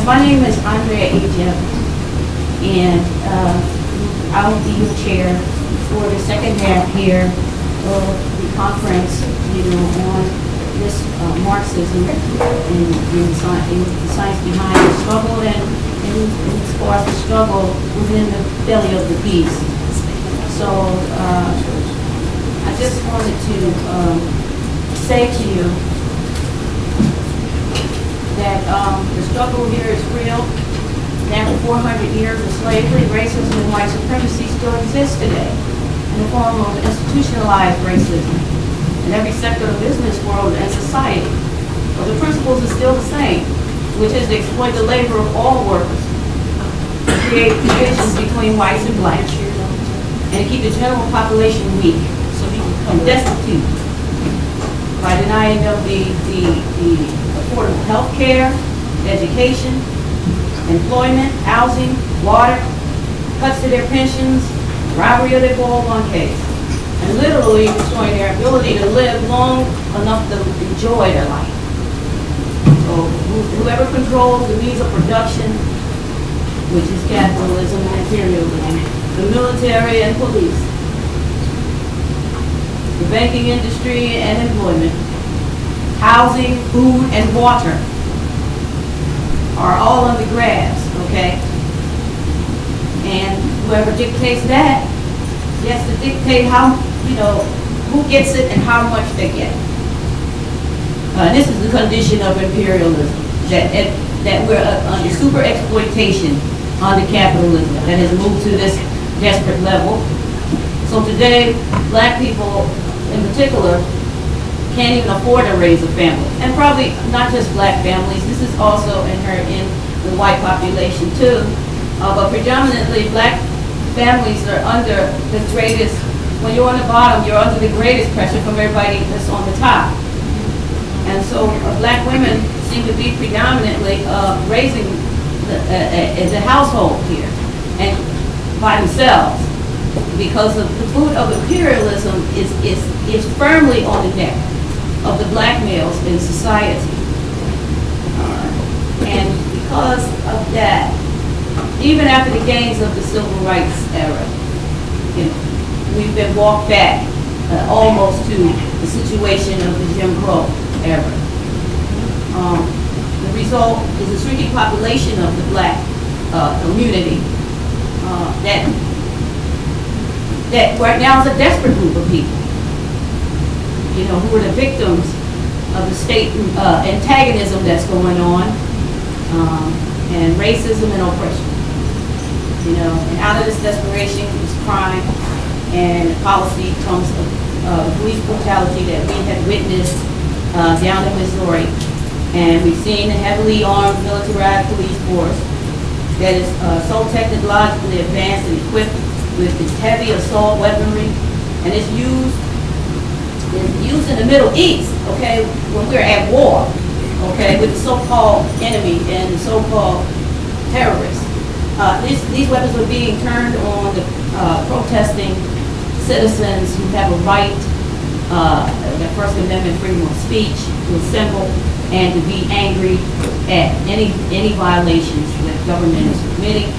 My name is Andrea Egypt, and I will be your chair for the second half here of the conference, on this Marxism and the science behind the struggle and as far as the struggle within the belly of the beast. So I just wanted to say to you that the struggle here is real. After 400 years of slavery, racism and white supremacy still exists today in the form of institutionalized racism in every sector of the business world and society. But the principles are still the same, which is to exploit the labor of all workers, to create divisions between whites and blacks, and to keep the general population weak and destitute by denying them the affordable health care, education, employment, housing, water, cuts to their pensions, robbery of their 401ks, and literally destroying their ability to live long enough to enjoy their life. So whoever controls the means of production, which is capitalism and imperialism, the military and police, the banking industry and employment, housing, food, and water are all under grabs, okay? And whoever dictates that gets to dictate how, who gets it and how much they get. This is the condition of imperialism, that we're under super exploitation under capitalism that has moved to this desperate level. So today, black people in particular can't even afford to raise a family. And probably not just black families, this is also inherent in the white population too. But predominantly black families are under the greatest, when you're on the bottom, you're under the greatest pressure from everybody that's on the top. And so black women seem to be predominantly raising the household here and by themselves, because of the boot of imperialism is firmly on the neck of the black males in society. And because of that, even after the gains of the civil rights era, we've been walked back almost to the situation of the Jim Crow era. The result is a shrinking population of the black community that right now is a desperate group of people, who are the victims of the state antagonism that's going on, and racism and oppression. And out of this desperation is crime, and policy comes of police brutality that we have witnessed down in Missouri. And we've seen a heavily armed militarized police force that is so technologically advanced and equipped with this heavy assault weaponry, and it's used in the Middle East, okay, when we're at war, okay, with the so-called enemy and the so-called terrorists. These weapons are being turned on the protesting citizens who have a right, the First Amendment freedom of speech, to assemble and to be angry at any violations that government is committing.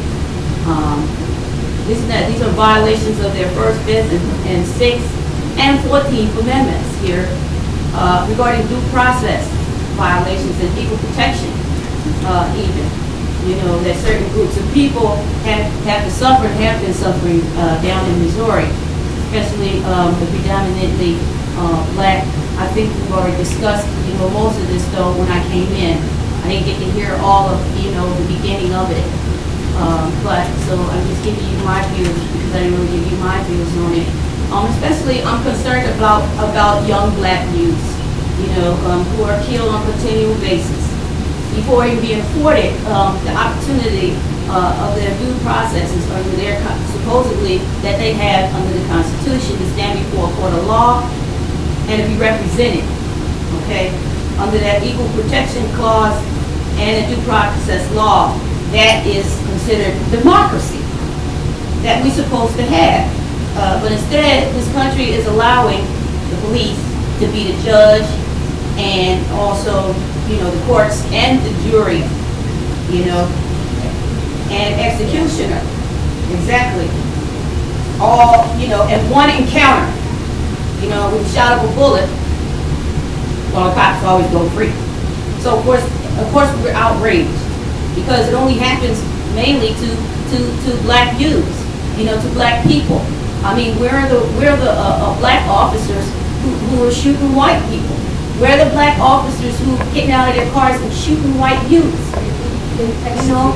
These are violations of their First, Fifth, and Sixth, and 14th Amendments here regarding due process violations and equal protection even. That certain groups of people have to suffer and have been suffering down in Missouri, especially the predominantly black. I think we've already discussed, most of this though when I came in. I didn't get to hear all of, the beginning of it. But so I'm just giving you my views because I didn't really give you my views on it. Especially I'm concerned about young black youths, who are killed on a continual basis before even being afforded the opportunity of their due processes under their supposedly that they have under the Constitution to stand before a court of law and to be represented, okay, under that equal protection clause and a due process law. That is considered democracy that we're supposed to have. But instead, this country is allowing the police to be the judge and also, the courts and the jury you know, and executioner, exactly. All, you know, in one encounter, you know, with a shot of a bullet, well, the cops always go free. So of course we're outraged because it only happens mainly to black youths, you know, to black people. I mean, we're the black officers who are shooting white people. We're the black officers who are getting out of their cars and shooting white youths. You know,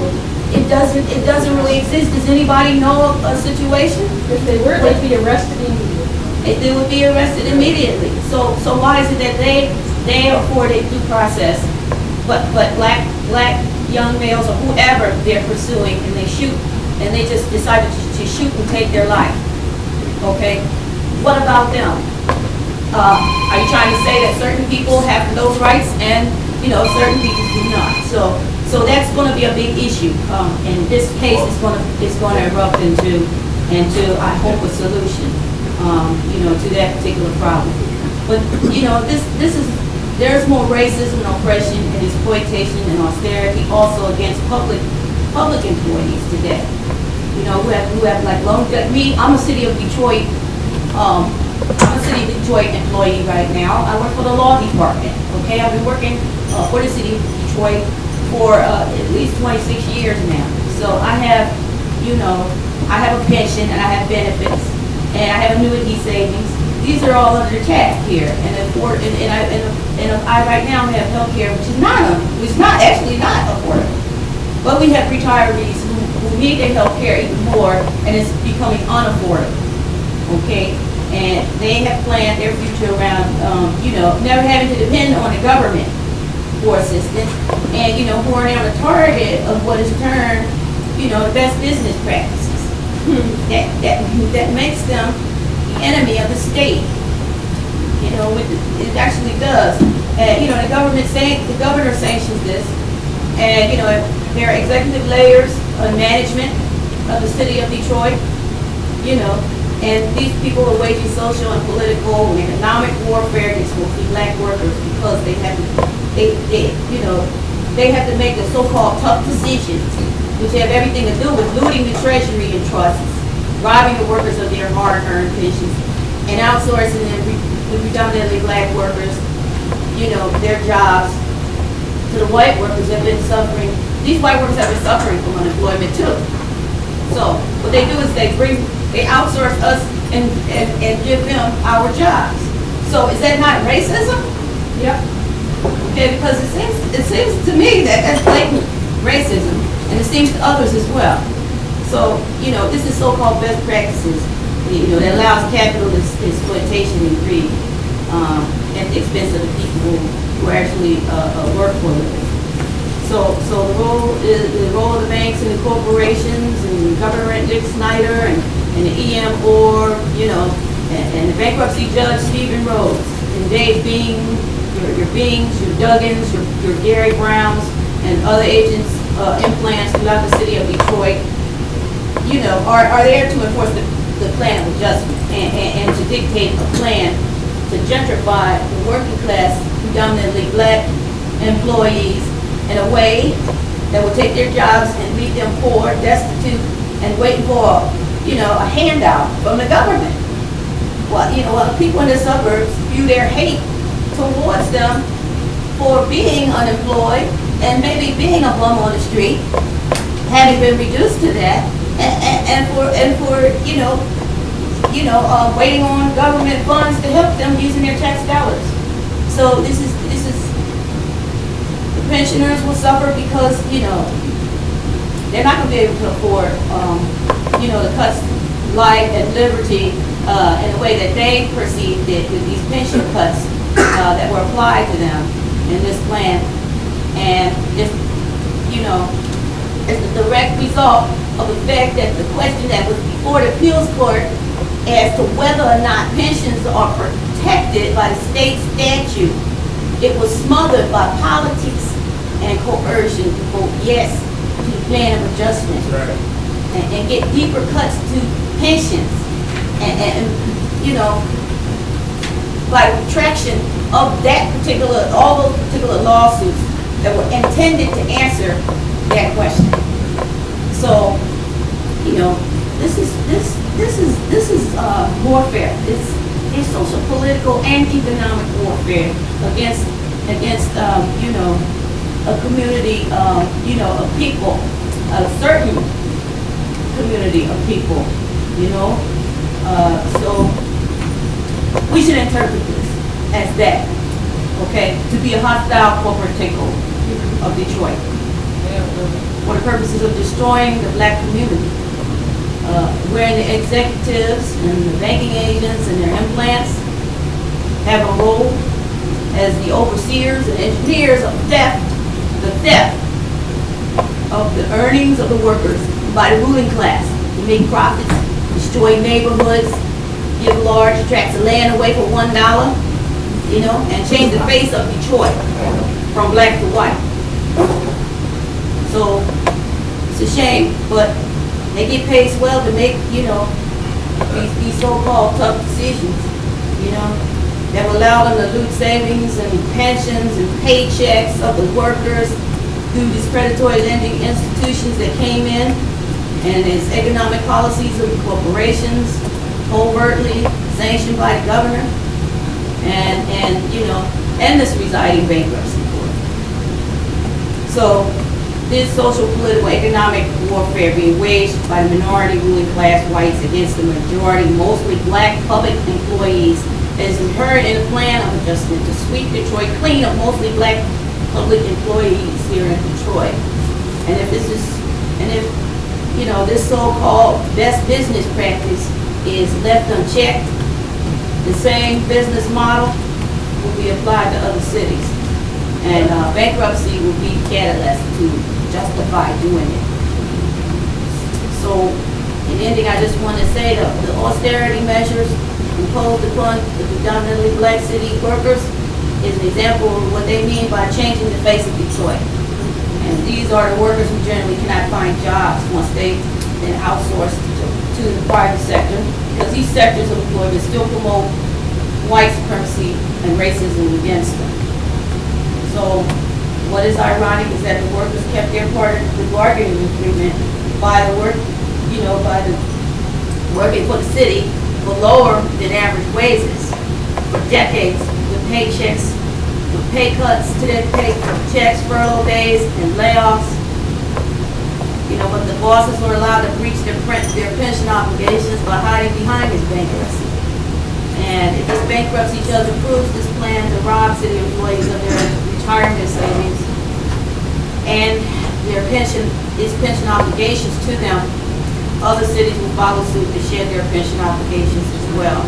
it doesn't really exist. Does anybody know of a situation? If they were, they'd be arrested immediately. They would be arrested immediately. So why is it that they are afforded due process, but black young males or whoever they're pursuing and they shoot and they just decided to shoot and take their life? Okay, what about them? Are you trying to say that certain people have those rights and, you know, certain people do not? So that's going to be a big issue. And this case is going to erupt into I hope a solution, you know, to that particular problem. But you know, there's more racism and oppression and exploitation and austerity also against public employees today. You know, who have like me. I'm a City of Detroit. I'm a City of Detroit employee right now. I work for the law department. Okay, I've been working for the City of Detroit for at least 26 years now. So I have, you know, I have a pension and I have benefits and I have annuity savings. These are all under attack here, and I right now have health care, which is not actually not affordable. But we have retirees who need their health care even more, and it's becoming unaffordable. Okay, and they have planned their future around, you know, never having to depend on the government for assistance, and you know, who are now the target of what is termed, you know, the best business practices. That makes them the enemy of the state. You know, it actually does. And you know, the governor sanctions this, and you know, there are executive layers of management of the City of Detroit. You know, and these people are waging social and political and economic warfare against mostly black workers because they have to make the so-called tough decisions, which have everything to do with looting the treasury and trusts, robbing the workers of their hard-earned pensions, and outsourcing the predominantly black workers, you know, their jobs to the white workers that have been suffering. These white workers have been suffering from unemployment too. So what they do is they outsource us and give them our jobs. So is that not racism? Yep. Okay, because it seems to me that that's blatant racism, and it seems to others as well. So, you know, this is so-called best practices, you know, that allows capitalist exploitation and greed at the expense of the people who actually work for them. So the role of the banks and the corporations and Governor Dick Snyder and the EM Org, you know, and the bankruptcy judge Stephen Rhodes and Dave Bing, your Bings, your Duggins, your Gary Browns, and other agents, implants throughout the City of Detroit, you know, are there to enforce the plan of adjustment and to dictate a plan to gentrify the working class, predominantly black employees in a way that will take their jobs and leave them poor, destitute, and waiting for, you know, a handout from the government. Well, you know, the people in the suburbs view their hate towards them for being unemployed and maybe being a bum on the street, having been reduced to that, and for waiting on government funds to help them using their tax dollars. So this is the pensioners will suffer because, you know, they're not going to be able to afford you know, the cuts life and liberty in a way that they perceived it with these pension cuts that were applied to them in this plan. And it's, you know, it's the direct result of the fact that the question that was before the appeals court as to whether or not pensions are protected by the state statute, it was smothered by politics and coercion to vote yes to the plan of adjustment. Right. And get deeper cuts to pensions, and you know, by retraction of all those particular lawsuits that were intended to answer that question. So, you know, this is warfare. It's social, political, and economic warfare against you know, a community, you know, of people, a certain community of people, you know. So we should interpret this as that, okay, to be a hostile corporate takeover of Detroit for the purposes of destroying the black community, where the executives and the banking agents and their implants have a role as the overseers and engineers of theft, the theft of the earnings of the workers by the ruling class to make profits, destroy neighborhoods, give large tracts of land away for $1, you know, and change the face of Detroit from black to white. So it's a shame, but they get paid well to make, you know, these so-called tough decisions, you know, that will allow them to loot savings and pensions and paychecks of the workers through these predatory lending institutions that came in, and its economic policies of the corporations, covertly sanctioned by the governor, and you know, and this residing bankruptcy court. So this social, political, economic warfare being waged by the minority ruling class whites against the majority, mostly black public employees, is inherent in a plan of adjustment to sweep Detroit clean of mostly black public employees here in Detroit. And if you know, this so-called best business practice is left unchecked, the same business model will be applied to other cities. And bankruptcy will be catalyst to justify doing it. So, in ending, I just want to say that the austerity measures imposed upon the predominantly black city workers is an example of what they mean by changing the face of Detroit. And these are the workers who generally cannot find jobs once they've been outsourced to the private sector, because these sectors of employment still promote white supremacy and racism against them. So what is ironic is that the workers kept their part of the bargaining agreement by the working for the city for lower than average wages for decades, with paychecks, with pay cuts to their paychecks, furlough days, and layoffs. You know, but the bosses were allowed to breach their pension obligations by hiding behind this bankruptcy. And if this bankruptcy judge approves this plan to rob city employees of their retirement savings and their pension obligations to them, other cities will follow suit to shed their pension obligations as well.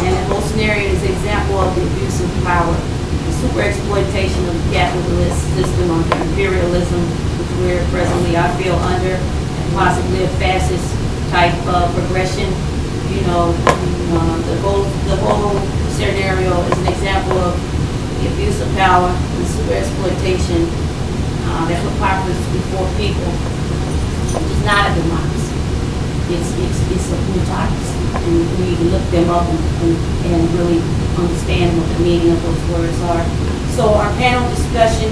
And the whole scenario is an example of the abuse of power, the super exploitation of the capitalist system under imperialism, which we're presently, I feel, under, and possibly a fascist type of progression. You know, the whole scenario is an example of the abuse of power, the super exploitation that put power before people, which is not a democracy. It's a plutocracy, and we need to look them up and really understand what the meaning of those words are. So our panel discussion